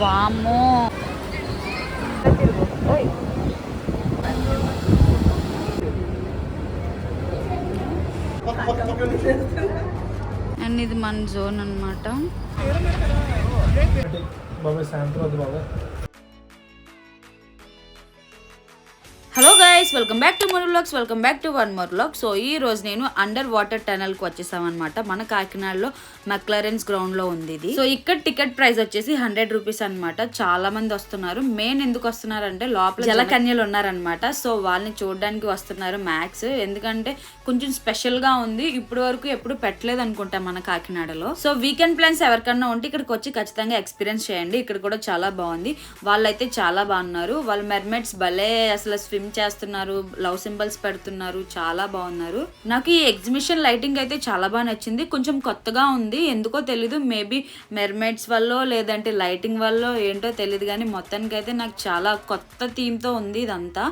వామ్మో అండ్ ఇది మన జోన్ అన్నమాట. Hello guys, welcome back to more vlogs, welcome back to one more vlog. So ఈ రోజు నేను అండర్ వాటర్ టనల్కి వచ్చేసాం అనమాట. మన కాకినాడలో మెక్లరెన్స్ గ్రౌండ్లో ఉంది ఇది. సో ఇక్కడ టికెట్ ప్రైస్ వచ్చేసి 100 రూపీస్ అనమాట. చాలా మంది వస్తున్నారు. మెయిన్ ఎందుకు వస్తున్నారంటే లోపల జలకన్యలు ఉన్నారనమాట. సో వాళ్ళని చూడడానికి వస్తున్నారు మ్యాక్స్. ఎందుకంటే కొంచెం స్పెషల్గా ఉంది. ఇప్పటి వరకు ఎప్పుడు పెట్టలేదు అనుకుంటా మన కాకినాడలో. సో వీకెండ్ ప్లాన్స్ ఎవరికన్నా ఉంటే ఇక్కడికి వచ్చి ఖచ్చితంగా ఎక్స్పీరియన్స్ చేయండి. ఇక్కడ కూడా చాలా బాగుంది. వాళ్ళైతే చాలా బాగున్నారు. వాళ్ళ మెర్మెడ్స్ భలే అసలు స్విమ్ చేస్తున్నారు, లవ్ సింబల్స్ పెడుతున్నారు, చాలా బాగున్నారు. నాకు ఈ ఎగ్జిబిషన్ లైటింగ్ అయితే చాలా బాగా నచ్చింది. కొంచెం కొత్తగా ఉంది, ఎందుకో తెలీదు. మేబీ మెర్మైడ్స్ వల్ల లేదంటే లైటింగ్ వల్ల ఏంటో తెలియదు, కానీ మొత్తానికి అయితే నాకు చాలా కొత్త థీమ్తో ఉంది ఇదంతా.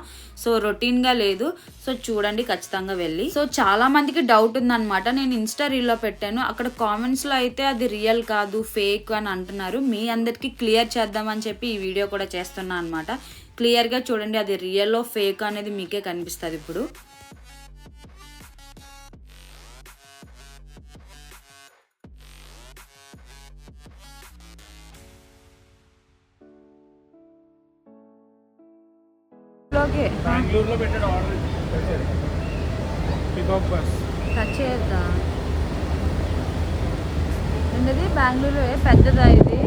సో రొటీన్ గా లేదు. సో చూడండి ఖచ్చితంగా వెళ్ళి. సో చాలా మందికి డౌట్ ఉందన్నమాట. నేను ఇన్స్టా రీల్లో పెట్టాను, అక్కడ కామెంట్స్ లో అయితే అది రియల్ కాదు ఫేక్ అని అంటున్నారు. మీ అందరికి క్లియర్ చేద్దామని చెప్పి ఈ వీడియో కూడా చేస్తున్నా అనమాట. క్లియర్గా చూడండి, అది రియల్లో ఫేక్ అనేది మీకే కనిపిస్తుంది ఇప్పుడు. బెంగళూరులో పెట్టాడు ఆర్డర్, పికప్ బస్ టచ్ చేయొద్దా? ఏంటది బెంగళూరు పెద్దదా ఇది?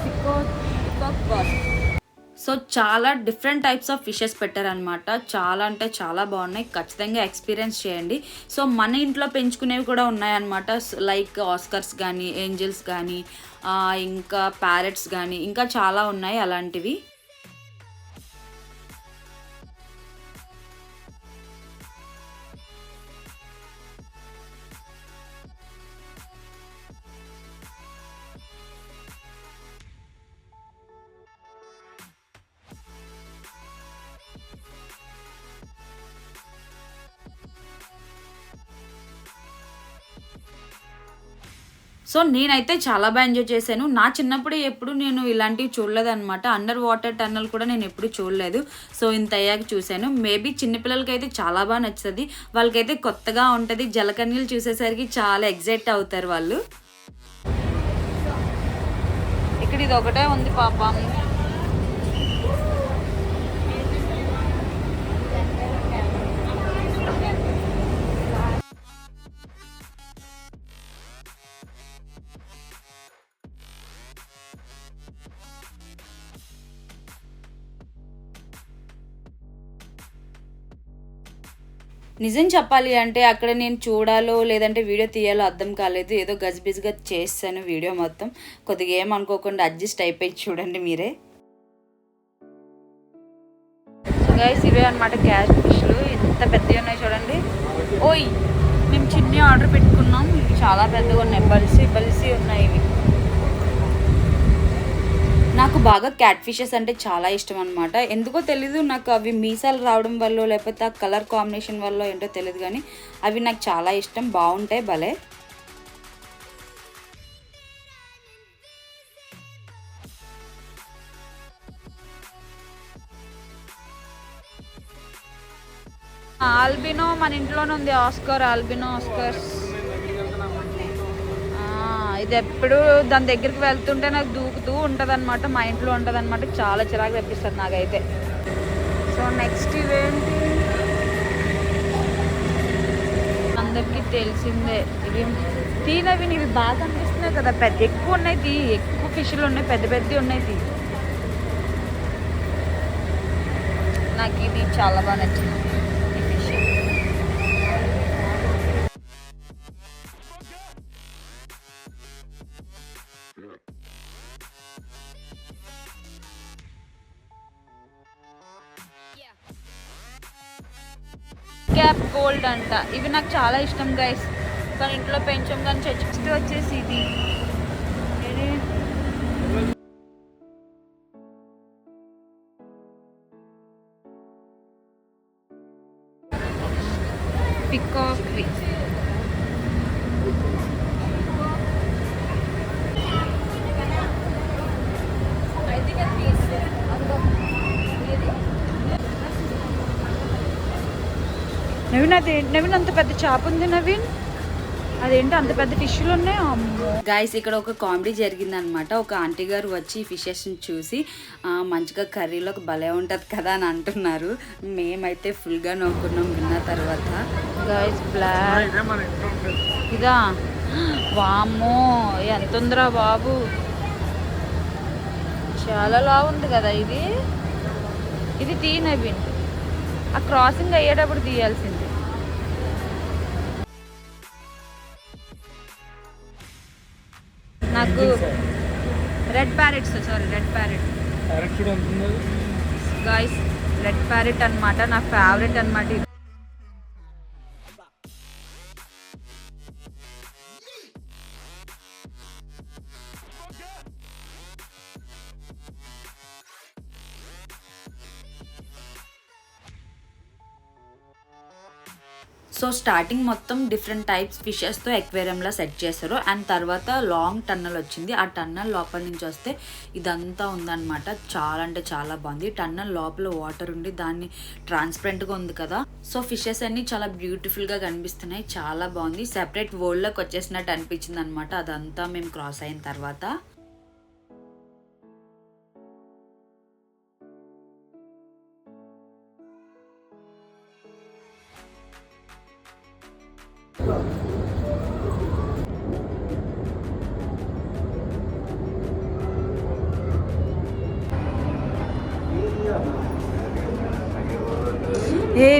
Peacock bus. సో చాలా డిఫరెంట్ టైప్స్ ఆఫ్ ఫిషెస్ పెట్టారనమాట. చాలా అంటే చాలా బాగున్నాయి, ఖచ్చితంగా ఎక్స్పీరియన్స్ చేయండి. సో మన ఇంట్లో పెంచుకునేవి కూడా ఉన్నాయన్నమాట. లైక్ ఆస్కర్స్ కానీ, ఏంజల్స్ కానీ, ఇంకా ప్యారెట్స్ కానీ, ఇంకా చాలా ఉన్నాయి అలాంటివి. సో నేనైతే చాలా బాగా ఎంజాయ్ చేశాను. నా చిన్నప్పుడు ఎప్పుడు నేను ఇలాంటివి చూడలేదన్నమాట. అండర్ వాటర్ టన్నల్ కూడా నేను ఎప్పుడు చూడలేదు. సో ఇంత అయ్యాక చూశాను. మేబీ చిన్నపిల్లలకి అయితే చాలా బాగా నచ్చుతుంది. వాళ్ళకైతే కొత్తగా ఉంటుంది. జలకన్యలు చూసేసరికి చాలా ఎగ్జైట్ అవుతారు వాళ్ళు. ఇక్కడ ఇది ఒకటే ఉంది పాపం. నిజం చెప్పాలి అంటే అక్కడ నేను చూడాలో లేదంటే వీడియో తీయాలో అర్థం కాలేదు. ఏదో గజిబిజిగా చేస్తాను వీడియో మొత్తం. కొద్దిగా ఏమనుకోకుండా అడ్జస్ట్ అయిపోయి చూడండి మీరే. సో గైస్ ఇవే అనమాట క్యాట్ ఫిష్లు. ఎంత పెద్దవి ఉన్నాయి చూడండి. ఓయ్ మేము చిన్న ఆర్డర్ పెట్టుకున్నాం, ఇవి చాలా పెద్దగా ఉన్నాయి. బలిసి ఉన్నాయి ఇవి. నాకు బాగా క్యాట్ ఫిషెస్ అంటే చాలా ఇష్టం అనమాట. ఎందుకో తెలీదు, నాకు అవి మీసాలు రావడం వల్ల లేకపోతే ఆ కలర్ కాంబినేషన్ వల్ల ఏంటో తెలియదు, కానీ అవి నాకు చాలా ఇష్టం. బాగుంటాయి భలే. ఆల్బినో మన ఇంట్లోనే ఉంది. Albino Oscars. ఇది ఎప్పుడు దాని దగ్గరికి వెళ్తుంటే నాకు దూకుతూ ఉంటుంది అనమాట. మా ఇంట్లో ఉంటుంది అనమాట. చాలా చిరాకు తెప్పిస్తుంది నాకైతే. సో నెక్స్ట్ ఇవేంటి అందరికీ తెలిసిందే, ఇవి తీనవి. ఇవి బాగా అనిపిస్తున్నాయి కదా, ఎక్కువ ఉన్నాయి. ఎక్కువ ఫిష్లు ఉన్నాయి, పెద్దవి ఉన్నాయి. నాకు ఇది చాలా బాగా నచ్చింది ఈ ఫిష్. క్యాప్ గోల్డ్ అంట. ఇవి నాకు చాలా ఇష్టం గైస్, కానీ ఇంట్లో పెంచాం కానీ చచ్చిపోతే వచ్చేసి ఇది పికాక్. నవీన్ అదేంటి నవీన్, అంత పెద్ద చేప ఉంది నవీన్, అదేంటి అంత పెద్ద ఫిష్లు ఉన్నాయి? అమ్మో గైస్ ఇక్కడ ఒక కామెడీ జరిగిందనమాట. ఒక ఆంటీ గారు వచ్చి ఫిషెస్ని చూసి మంచిగా కర్రీలోకి భలే ఉంటుంది కదా అని అంటున్నారు. మేమైతే ఫుల్గా నవ్వుకున్నాం విన్న తర్వాత. గైస్ బ్లాక్ ఇదా, వామ్మో ఎంత ఉందిరా బాబు, చాలా లావు ఉంది కదా ఇది. ఇది తీ నవీన్, ఆ క్రాసింగ్ అయ్యేటప్పుడు తీయాల్సింది. నాకు red parrots, sorry red parrot guys, red parrot అనమాట నా ఫేవరెట్ అనమాట. సో స్టార్టింగ్ మొత్తం డిఫరెంట్ టైప్స్ ఫిషెస్తో ఎక్వేరియంలో సెట్ చేశారు. అండ్ తర్వాత లాంగ్ టన్నల్ వచ్చింది. ఆ టన్నల్ లోపల నుంచి వస్తే ఇదంతా ఉందన్నమాట. చాలా అంటే చాలా బాగుంది. టన్నల్ లోపల వాటర్ ఉండి దాన్ని ట్రాన్స్పరెంట్గా ఉంది కదా. సో ఫిషెస్ అన్ని చాలా బ్యూటిఫుల్గా కనిపిస్తున్నాయి. చాలా బాగుంది. సెపరేట్ వరల్డ్లోకి వచ్చేసినట్టు అనిపించింది అనమాట అదంతా మేము క్రాస్ అయిన తర్వాత.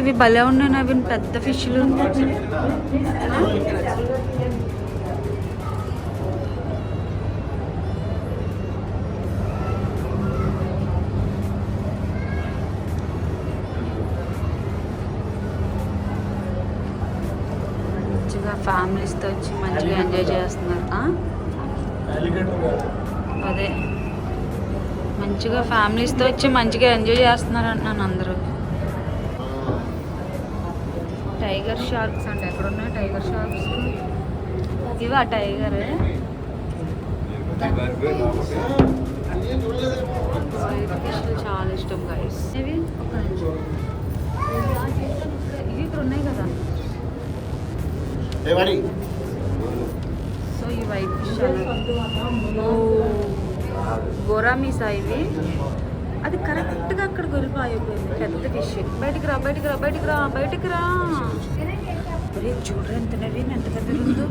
ఇవి భలే ఉన్నాయి నవీన్, పెద్ద ఫిష్లు. మంచిగా ఫ్యామిలీస్తో వచ్చి మంచిగా ఎంజాయ్ చేస్తున్నారు. అదే మంచిగా ఫ్యామిలీస్తో వచ్చి మంచిగా ఎంజాయ్ చేస్తున్నారు అంటున్నాను అందరూ. టైగర్ షార్క్స్ అంటే ఎక్కడున్నాయి టైగర్ షార్క్స్? ఇవి ఆ టైగర్. చాలా ఇష్టం గైస్ ఇవి. ఇవి ఇక్కడ ఉన్నాయి కదా. సో ఈ వైట్ ఫిష్ గోరామీసా ఇవి. అది కరెక్ట్గా అక్కడ గొలిపాయిపోయింది పెద్ద ఫిష్. బయటికి రా బయటికి రా బయటికి రా బయటికి రా. చూడరా ఎంత నవీన్, ఎంత పెద్దగా ఉందో.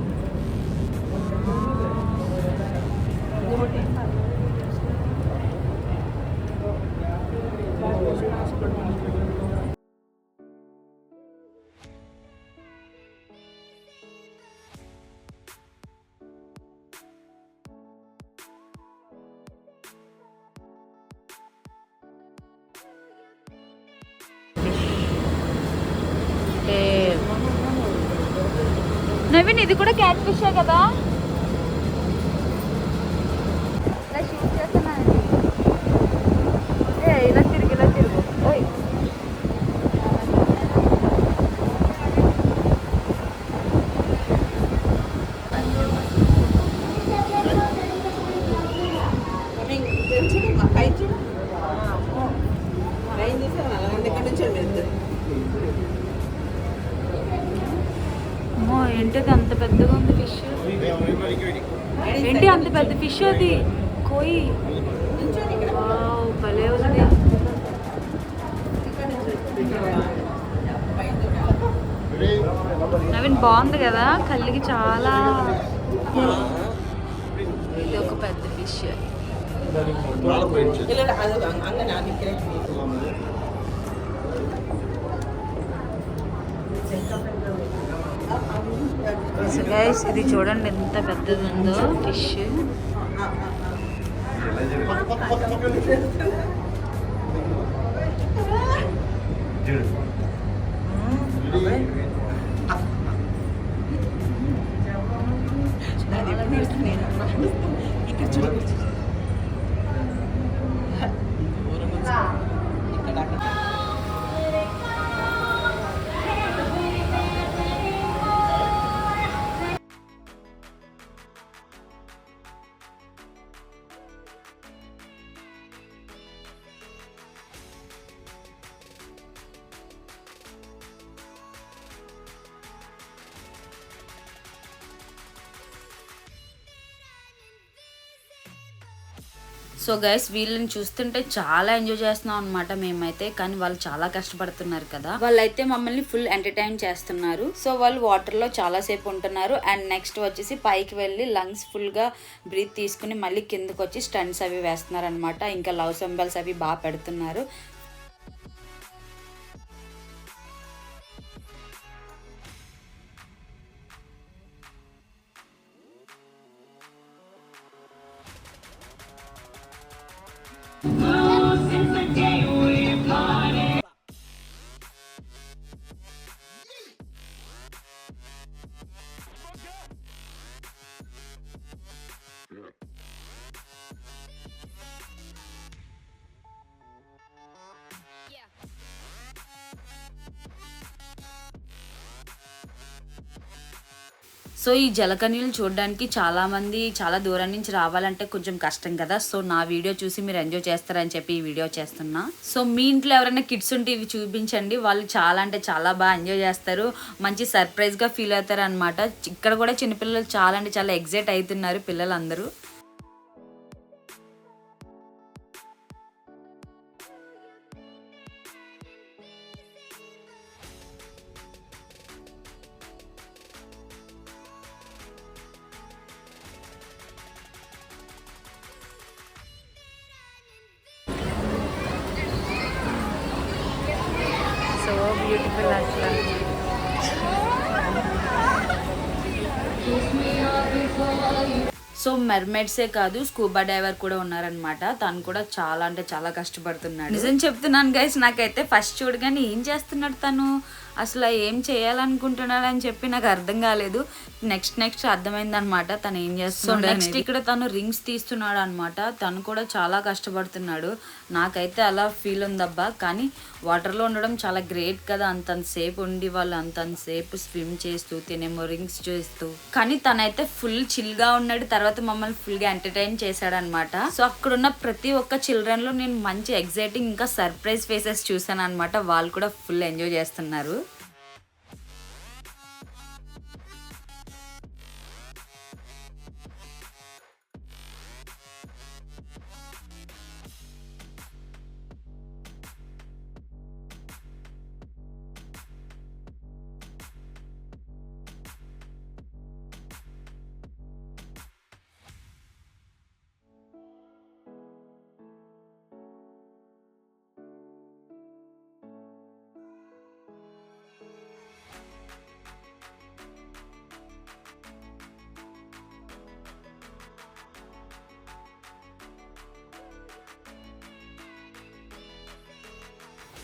నవీన్ ఇది కూడా క్యాట్ ఫిషే కదా. ఇలా షూట్ చేస్తున్నాను. ఇలా తిరిగి ఇలా తిరుగు. ఓయ్ ఏంటిది అంత పెద్దగా ఉంది ఫిష్? ఏంటి అంత పెద్ద ఫిష్? అది కోయి. భలే ఉంది. నవీన్ బాగుంది కదా, కళ్ళకి చాలా. ఇది ఒక పెద్ద ఫిష్. సో గైస్ ఇది చూడండి ఎంత పెద్దది ఉందో ఫిష్. సో గైస్ వీళ్ళని చూస్తుంటే చాలా ఎంజాయ్ చేస్తున్నాం అనమాట మేమైతే. కానీ వాళ్ళు చాలా కష్టపడుతున్నారు కదా. వాళ్ళైతే మమ్మల్ని ఫుల్ ఎంటర్టైన్ చేస్తున్నారు. సో వాళ్ళు వాటర్ లో చాలా సేపు ఉంటున్నారు. అండ్ నెక్స్ట్ వచ్చేసి పైకి వెళ్ళి లంగ్స్ ఫుల్ గా బ్రీత్ తీసుకుని మళ్ళీ కిందకి వచ్చి స్టంట్స్ అవి వేస్తున్నారు అనమాట. ఇంకా లవ్ సింబల్స్ అవి బాగా పెడుతున్నారు. సో ఈ జలకన్యలు చూడడానికి చాలా మంది చాలా దూరం నుంచి రావాలంటే కొంచెం కష్టం కదా. సో నా వీడియో చూసి మీరు ఎంజాయ్ చేస్తారని చెప్పి ఈ వీడియో చేస్తున్నా. సో మీ ఇంట్లో ఎవరైనా కిడ్స్ ఉంటే ఇవి చూపించండి. వాళ్ళు చాలా అంటే చాలా బాగా ఎంజాయ్ చేస్తారు. మంచి సర్ప్రైజ్ గా ఫీల్ అవుతారు అనమాట. ఇక్కడ కూడా చిన్నపిల్లలు చాలా అంటే చాలా ఎగ్జైట్ అవుతున్నారు పిల్లలందరూ. సో బ్యూటిఫుల్ అసలు. సో మెర్మైడ్సే కాదు స్కూబా డైవర్ కూడా ఉన్నారనమాట. తను కూడా చాలా అంటే చాలా కష్టపడుతున్నాడు. నిజం చెప్తున్నాను గైస్, నాకైతే ఫస్ట్ చూడగానే ఏం చేస్తున్నాడు తను, అసలు ఏం చేయాలనుకుంటున్నాడు అని చెప్పి నాకు అర్థం కాలేదు. నెక్స్ట్ అర్థమైంది అనమాట తను ఏం చేస్తున్నాడు. నెక్స్ట్ ఇక్కడ తను రింగ్స్ తీస్తున్నాడు అనమాట. తను కూడా చాలా కష్టపడుతున్నాడు. నాకైతే అలా ఫీల్ ఉందబ్బా. కానీ వాటర్లో ఉండడం చాలా గ్రేట్ కదా. అంతసేపు ఉండి వాళ్ళు అంతసేపు స్విమ్ చేస్తూ తినేమో రింగ్స్ చేస్తూ. కానీ తనైతే ఫుల్ చిల్గా ఉన్నాడు. తర్వాత మమ్మల్ని ఫుల్గా ఎంటర్టైన్ చేశాడు అనమాట. సో అక్కడున్న ప్రతి ఒక్క చిల్డ్రన్ లో నేను మంచి ఎగ్జైటింగ్ ఇంకా సర్ప్రైజ్ ఫేసెస్ చూసాను అనమాట. వాళ్ళు కూడా ఫుల్ ఎంజాయ్ చేస్తున్నారు.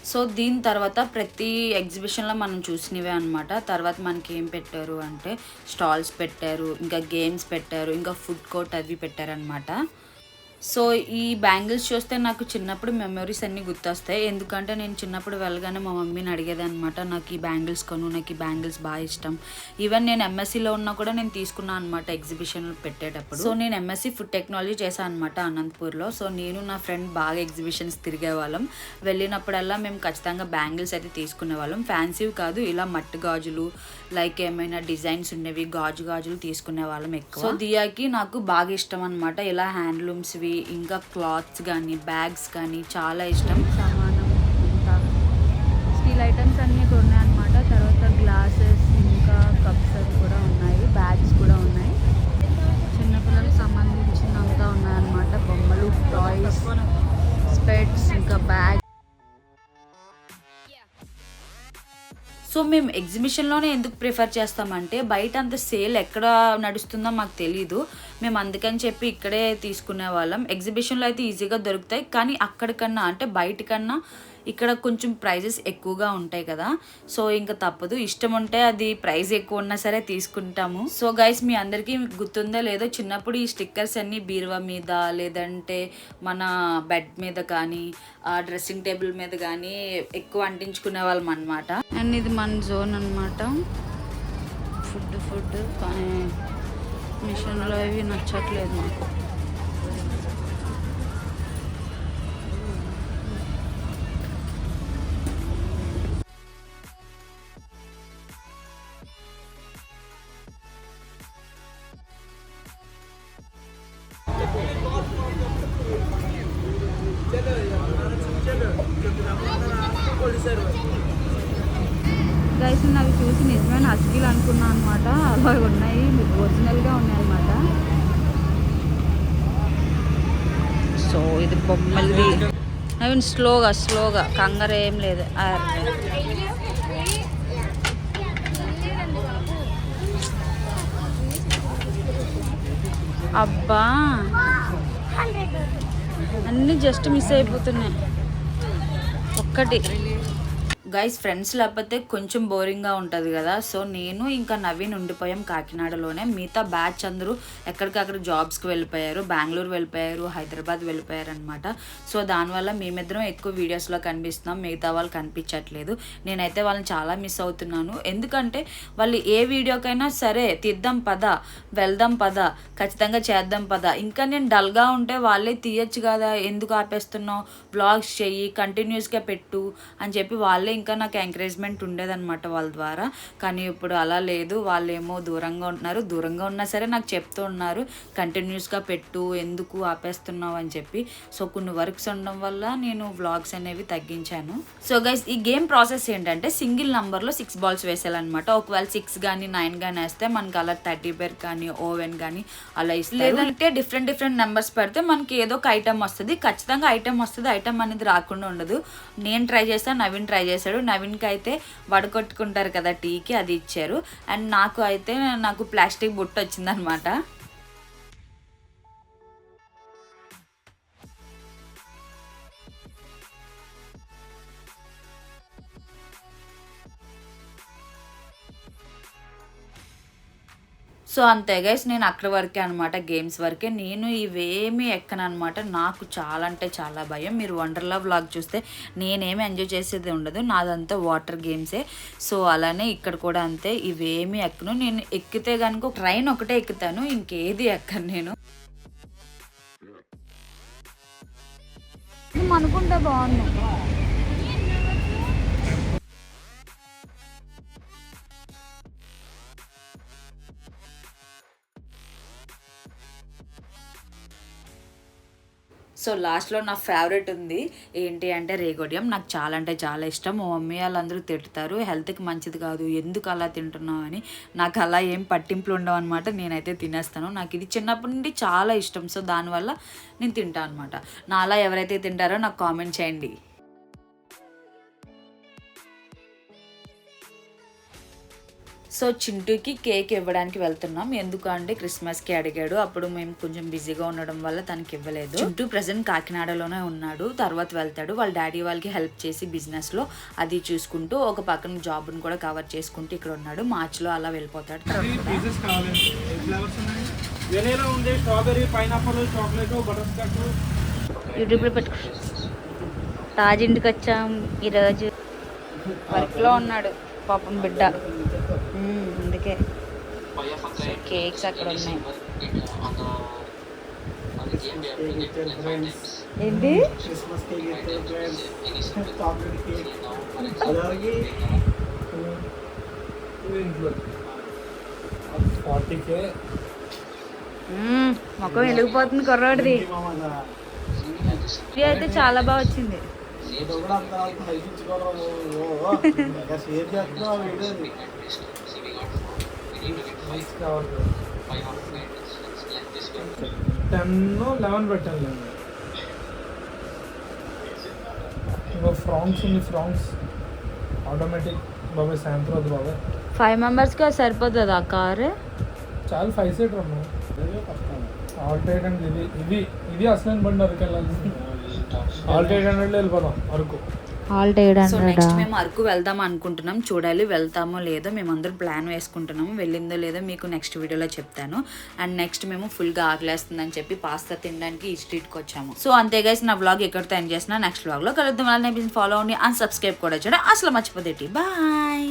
సో దీని తర్వాత ప్రతి ఎగ్జిబిషన్లో మనం చూసినవే అనమాట. తర్వాత మనకి ఏం పెట్టారు అంటే స్టాల్స్ పెట్టారు, ఇంకా గేమ్స్ పెట్టారు, ఇంకా ఫుడ్ కోర్ట్ అవి పెట్టారనమాట. సో ఈ బ్యాంగిల్స్ చూస్తే నాకు చిన్నప్పుడు మెమరీస్ అన్నీ గుర్తొస్తాయి. ఎందుకంటే నేను చిన్నప్పుడు వెళ్ళగానే మా మమ్మీని అడిగేదనమాట, నాకు ఈ బ్యాంగిల్స్ కొను, నాకు ఈ బ్యాంగిల్స్ బాగా ఇష్టం. ఈవెన్ నేను ఎంఎస్సీలో ఉన్నా కూడా నేను తీసుకున్నాను అనమాట ఎగ్జిబిషన్లు పెట్టేటప్పుడు. సో నేను ఎంఎస్సీ ఫుడ్ టెక్నాలజీ చేశాను అనమాట అనంతపూర్లో. సో నేను నా ఫ్రెండ్ బాగా ఎగ్జిబిషన్స్ తిరిగేవాళ్ళం. వెళ్ళినప్పుడల్లా మేము ఖచ్చితంగా బ్యాంగిల్స్ అయితే తీసుకునేవాళ్ళం. ఫ్యాన్సీవి కాదు, ఇలా మట్టి గాజులు లైక్ ఏమైనా డిజైన్స్ ఉన్నవి గాజులు తీసుకునే వాళ్ళం ఎక్కువ. సో దియాకి నాకు బాగా ఇష్టం అనమాట ఇలా హ్యాండ్లూమ్స్వి, ఇంకా క్లాత్స్ కానీ బ్యాగ్స్ కానీ చాలా ఇష్టం. సామానం ఇంకా స్టీల్ ఐటమ్స్ అన్నీ ఉన్నాయన్నమాట. తర్వాత గ్లాసెస్ ఇంకా కప్స్ అవి కూడా ఉన్నాయి, బ్యాగ్స్ కూడా ఉన్నాయి. చిన్నపిల్లలకు సంబంధించినంతా ఉన్నాయన్నమాట. బొమ్మలు, టాయ్స్, స్పెట్స్, ఇంకా బ్యాగ్. సో మేము ఎగ్జిబిషన్లోనే ఎందుకు ప్రిఫర్ చేస్తామంటే బయట అంత సేల్ ఎక్కడ నడుస్తుందో మాకు తెలీదు. మేము అందుకని చెప్పి ఇక్కడే తీసుకునే వాళ్ళం. ఎగ్జిబిషన్లో అయితే ఈజీగా దొరుకుతాయి, కానీ అక్కడికన్నా అంటే బయట కన్నా ఇక్కడ కొంచెం ప్రైజెస్ ఎక్కువగా ఉంటాయి కదా. సో ఇంకా తప్పదు, ఇష్టం ఉంటే అది ప్రైస్ ఎక్కువ ఉన్నా సరే తీసుకుంటాము. సో గైస్ మీ అందరికీ గుర్తుందో లేదో, చిన్నప్పుడు ఈ స్టిక్కర్స్ అన్నీ బీరువా మీద లేదంటే మన బెడ్ మీద కానీ డ్రెస్సింగ్ టేబుల్ మీద కానీ ఎక్కువ అంటించుకునే వాళ్ళం అనమాట. అండ్ ఇది మన జోన్ అనమాట. ఫుడ్ కానీ మిషన్లో ఇవి నచ్చట్లేదు మాకు. గైస్ నాకు చూసి నిజమైన హస్కీలు అనుకున్నాను అనమాట. అలా ఉన్నాయి, ఒరిజినల్గా ఉన్నాయి అనమాట. సో ఇది బొమ్మలది. నవీన్ స్లోగా కంగారు ఏం లేదు. అబ్బా అన్నీ జస్ట్ మిస్ అయిపోతున్నాయి. ఒక్కటి గైస్ ఫ్రెండ్స్ లేకపోతే కొంచెం బోరింగ్గా ఉంటుంది కదా. సో నేను ఇంకా నవీన్ ఉండిపోయాం కాకినాడలోనే. మిగతా బ్యాచ్ అందరూ ఎక్కడికక్కడ జాబ్స్కి వెళ్ళిపోయారు, బెంగళూరు వెళ్ళిపోయారు, హైదరాబాద్ వెళ్ళిపోయారు అనమాట. సో దానివల్ల మేమిద్దరం ఎక్కువ వీడియోస్లో కనిపిస్తున్నాం, మిగతా వాళ్ళు కనిపించట్లేదు. నేనైతే వాళ్ళని చాలా మిస్ అవుతున్నాను. ఎందుకంటే వాళ్ళు ఏ వీడియోకైనా సరే తీద్దాం పద, వెళ్దాం పద, ఖచ్చితంగా చేద్దాం పద. ఇంకా నేను డల్గా ఉంటే వాళ్ళే తీయచ్చు కదా, ఎందుకు ఆపేస్తున్నావు, బ్లాగ్స్ చెయ్యి, కంటిన్యూస్గా పెట్టు అని చెప్పి వాళ్ళే ఇంకా నాకు ఎంకరేజ్మెంట్ ఉండేదన్నమాట వాళ్ళ ద్వారా. కానీ ఇప్పుడు అలా లేదు. వాళ్ళేమో దూరంగా ఉంటున్నారు, దూరంగా ఉన్నా సరే నాకు చెప్తూ ఉన్నారు కంటిన్యూస్గా పెట్టు, ఎందుకు ఆపేస్తున్నావు అని చెప్పి. సో కొన్ని వర్క్స్ ఉండడం వల్ల నేను వ్లాగ్స్ అనేవి తగ్గించాను. సో గైస్ ఈ గేమ్ ప్రాసెస్ ఏంటంటే సింగిల్ నంబర్లో 6 balls వేసేయాలన్నమాట. ఒకవేళ 6 కానీ 9 కానీ వేస్తే మనకి అలా 30 బేర్ కానీ ఓవెన్ కానీ అలా ఇస్తుంది. లేదంటే డిఫరెంట్ నెంబర్స్ పెడితే మనకి ఏదో ఒక ఐటమ్ వస్తుంది. ఖచ్చితంగా ఐటమ్ వస్తుంది, ఐటమ్ అనేది రాకుండా ఉండదు. నేను ట్రై చేస్తాను, నవీన్ ట్రై చేస్తాడు. నవీన్కి అయితే వడకొట్టుకుంటారు కదా టీకి, అది ఇచ్చారు. అండ్ నాకు ప్లాస్టిక్ బుట్ట వచ్చిందనమాట. సో అంతే గైస్, నేను అక్కడ వరకే అనమాట, గేమ్స్ వరకే. నేను ఇవేమీ ఎక్కనమాట. నాకు చాలా అంటే చాలా భయం. మీరు వండర్లా వ్లాగ్ చూస్తే నేనేమి ఎంజాయ్ చేసేది ఉండదు, నాదంతా వాటర్ గేమ్సే. సో అలానే ఇక్కడ కూడా అంతే, ఇవేమీ ఎక్కను. నేను ఎక్కితే కనుక ట్రైన్ ఒకటే ఎక్కుతాను, ఇంకేది ఎక్కను నేను. అనుకుంటే బాగుంది. సో లాస్ట్లో నా ఫేవరెట్ ఉంది ఏంటి అంటే రేగోడియం. నాకు చాలా అంటే చాలా ఇష్టం. మా మమ్మీ వాళ్ళందరూ తిడతారు, హెల్త్కి మంచిది కాదు, ఎందుకు అలా తింటున్నావు అని. నాకు అలా ఏం పట్టింపులు ఉండవు అనమాట, నేనైతే తినేస్తాను. నాకు ఇది చిన్నప్పటి నుండి చాలా ఇష్టం. సో దానివల్ల నేను తింటాను అనమాట. నా అలా ఎవరైతే తింటారో నాకు కామెంట్ చేయండి. సో చింటూకి కేక్ ఇవ్వడానికి వెళ్తున్నాం. ఎందుకంటే క్రిస్మస్కి అడిగాడు, అప్పుడు మేము కొంచెం బిజీగా ఉండడం వల్ల తనకి ఇవ్వలేదు. చింటూ ప్రెసెంట్ కాకినాడలోనే ఉన్నాడు, తర్వాత వెళ్తాడు. వాళ్ళ డాడీ వాళ్ళకి హెల్ప్ చేసి బిజినెస్లో అది చూసుకుంటూ ఒక పక్కన జాబ్ని కూడా కవర్ చేసుకుంటూ ఇక్కడ ఉన్నాడు. మార్చిలో అలా వెళ్ళిపోతాడు. యూట్యూబ్లో పెట్టు. తాజింటికి వచ్చాం ఈరోజు. వర్క్లో ఉన్నాడు పాపం బిడ్డ, అందుకే. కేక్స్ అక్కడ ఉన్నాయి. ఏంటి మొక్కం వెలిగిపోతుంది కుర్రాడిది. అయితే చాలా బాగా వచ్చింది. ఫ్రాంక్స్ ఉంది, ఫ్రాంక్స్ ఆటోమేటిక్ బాబాయ్ సాయంత్రం వద్దు బాబాయ్. 5 members సరిపోతుంది ఆ కారు. చాలా 5 seater అమ్మా. ఆల్టైట్ అంటే ఇది ఇది అసలు బండి అరకు వెళ్ళాలి. ఆల్టైట్ 800 వెళ్ళిపోదాం అరకు. సో నెక్స్ట్ మేము అరకు వెళ్దాం అనుకుంటున్నాం. చూడాలి వెళ్తామో లేదో, మేమందరం ప్లాన్ వేసుకుంటున్నాము. వెళ్ళిందో లేదో మీకు నెక్స్ట్ వీడియోలో చెప్తాను. అండ్ నెక్స్ట్ మేము ఫుల్గా ఆకలేస్తుందని చెప్పి పాస్తా తినడానికి ఈ స్ట్రీట్కి వచ్చాము. సో అంతే గైస్, నా వ్లాగ్ ఎక్కడితో ఎండ్ చేసిన. నెక్స్ట్ వ్లాగ్లో కలుద్దాం. అలానే ఫాలో అవ్వండి, అండ్ సబ్స్క్రైబ్ కూడా చేయడం అసలు మర్చిపోదేటి. బాయ్.